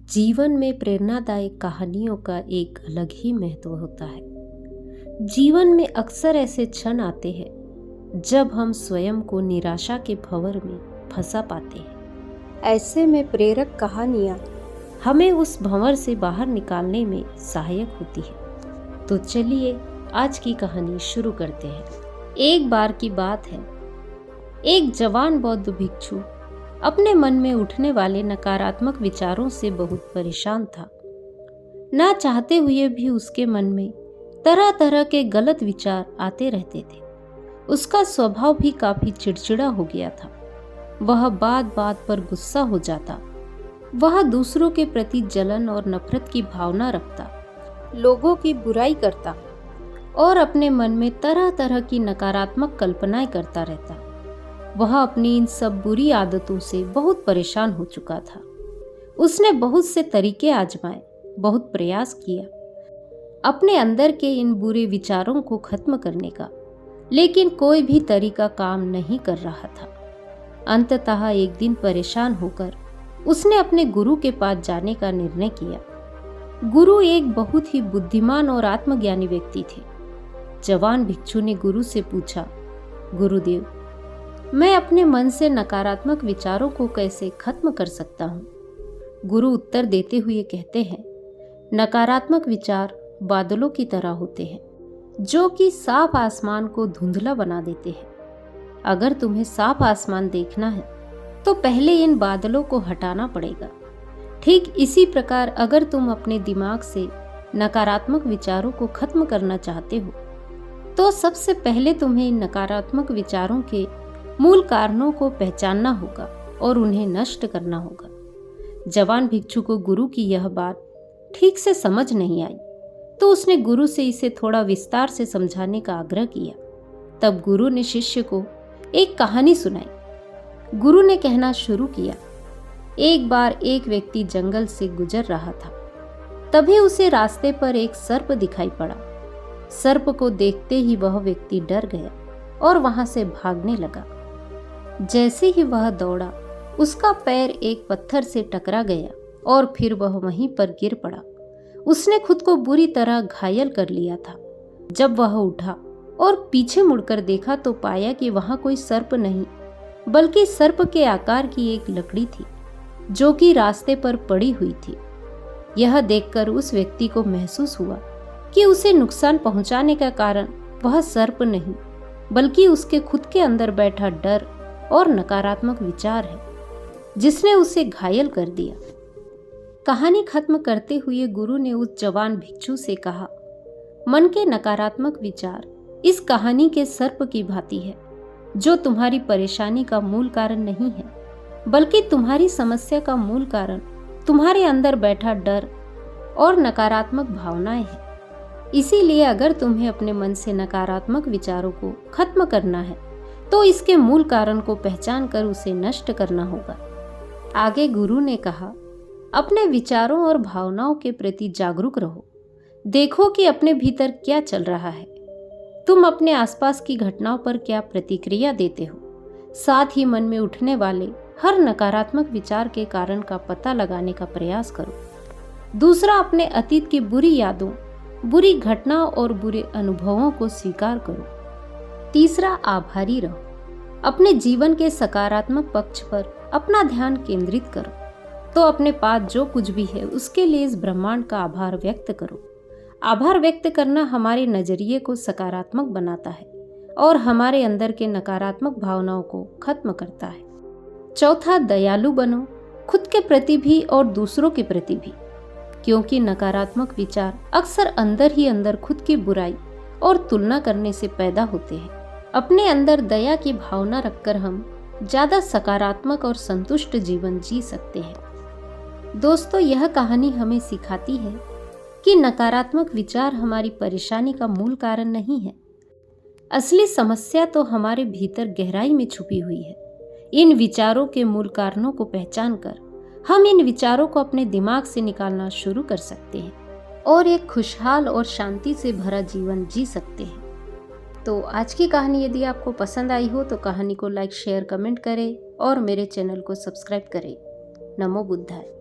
जीवन में प्रेरणादायक कहानियों का एक अलग ही महत्व होता है। जीवन में अक्सर ऐसे क्षण आते हैं जब हम स्वयं को निराशा के भंवर में फंसा पाते हैं। ऐसे में प्रेरक कहानियाँ हमें उस भंवर से बाहर निकालने में सहायक होती है। तो चलिए आज की कहानी शुरू करते हैं। एक बार की बात है, एक जवान बौद्ध भिक्षु अपने मन में उठने वाले नकारात्मक विचारों से बहुत परेशान था। ना चाहते हुए भी उसके मन में तरह तरह के गलत विचार आते रहते थे। उसका स्वभाव भी काफी चिड़चिड़ा हो गया था। वह बात बात पर गुस्सा हो जाता। वह दूसरों के प्रति जलन और नफरत की भावना रखता, लोगों की बुराई करता और अपने मन में तरह तरह की नकारात्मक कल्पनाएं करता रहता। वह अपनी इन सब बुरी आदतों से बहुत परेशान हो चुका था। उसने बहुत से तरीके आजमाए, बहुत प्रयास किया अपने अंदर के इन बुरे विचारों को खत्म करने का, लेकिन कोई भी तरीका काम नहीं कर रहा था। अंततः एक दिन परेशान होकर उसने अपने गुरु के पास जाने का निर्णय किया। गुरु एक बहुत ही बुद्धिमान और आत्मज्ञानी व्यक्ति थे। जवान भिक्षु ने गुरु से पूछा, गुरुदेव, मैं अपने मन से नकारात्मक विचारों को कैसे खत्म कर सकता हूँ? गुरु उत्तर देते हुए कहते हैं, नकारात्मक विचार बादलों की तरह होते हैं, जो कि साफ आसमान को धुंधला बना देते हैं। अगर तुम्हें साफ आसमान देखना है तो पहले इन बादलों को हटाना पड़ेगा। ठीक इसी प्रकार अगर तुम अपने दिमाग से नकारात्मक विचारों को खत्म करना चाहते हो तो सबसे पहले तुम्हें इन नकारात्मक विचारों के मूल कारणों को पहचानना होगा और उन्हें नष्ट करना होगा। जवान भिक्षु को गुरु की यह बात ठीक से समझ नहीं आई, तो उसने गुरु से इसे थोड़ा विस्तार से समझाने का आग्रह किया। तब गुरु ने शिष्य को एक कहानी सुनाई। गुरु ने कहना शुरू किया, एक बार एक व्यक्ति जंगल से गुजर रहा था। तभी उसे रास्ते पर एक सर्प दिखाई पड़ा। सर्प को देखते ही वह व्यक्ति डर गया और वहां से भागने लगा। जैसे ही वह दौड़ा, उसका पैर एक पत्थर से टकरा गया और फिर वह वहीं पर गिर पड़ा। उसने खुद को बुरी तरह घायल कर लिया था। जब वह उठा और पीछे मुड़कर देखा तो पाया कि वहां कोई सर्प नहीं, बल्कि सर्प के आकार की एक लकड़ी थी, जो कि रास्ते पर पड़ी हुई थी। यह देखकर उस व्यक्ति को महसूस हुआ कि उसे नुकसान पहुंचाने का कारण वह सर्प नहीं, बल्कि उसके खुद के अंदर बैठा डर और नकारात्मक विचार है, जिसने उसे घायल कर दिया। कहानी खत्म करते हुए गुरु ने उस जवान भिक्षु से कहा, मन के नकारात्मक विचार इस कहानी के सर्प की भांति है, जो तुम्हारी परेशानी का मूल कारण नहीं है, बल्कि तुम्हारी समस्या का मूल कारण तुम्हारे अंदर बैठा डर और नकारात्मक भावनाएं हैं। इसीलिए अगर तुम्हें अपने मन से नकारात्मक विचारों को खत्म करना है तो इसके मूल कारण को पहचान कर उसे नष्ट करना होगा। आगे गुरु ने कहा, अपने विचारों और भावनाओं के प्रति जागरूक रहो। देखो कि अपने भीतर क्या चल रहा है। तुम अपने आसपास की घटनाओं पर क्या प्रतिक्रिया देते हो। साथ ही मन में उठने वाले हर नकारात्मक विचार के कारण का पता लगाने का प्रयास करो। दूसरा, अपने अतीत की बुरी यादों, बुरी घटनाओं और बुरे अनुभवों को स्वीकार करो। तीसरा, आभारी रहो। अपने जीवन के सकारात्मक पक्ष पर अपना ध्यान केंद्रित करो। तो अपने पास जो कुछ भी है उसके लिए इस ब्रह्मांड का आभार व्यक्त करो। आभार व्यक्त करना हमारे नजरिए को सकारात्मक बनाता है और हमारे अंदर के नकारात्मक भावनाओं को खत्म करता है। चौथा, दयालु बनो, खुद के प्रति भी और दूसरों के प्रति भी, क्योंकि नकारात्मक विचार अक्सर अंदर ही अंदर खुद की बुराई और तुलना करने से पैदा होते हैं। अपने अंदर दया की भावना रखकर हम ज्यादा सकारात्मक और संतुष्ट जीवन जी सकते हैं। दोस्तों, यह कहानी हमें सिखाती है कि नकारात्मक विचार हमारी परेशानी का मूल कारण नहीं है। असली समस्या तो हमारे भीतर गहराई में छुपी हुई है। इन विचारों के मूल कारणों को पहचान कर हम इन विचारों को अपने दिमाग से निकालना शुरू कर सकते हैं और एक खुशहाल और शांति से भरा जीवन जी सकते हैं। तो आज की कहानी यदि आपको पसंद आई हो तो कहानी को लाइक, शेयर, कमेंट करें और मेरे चैनल को सब्सक्राइब करें। नमो बुद्धाय।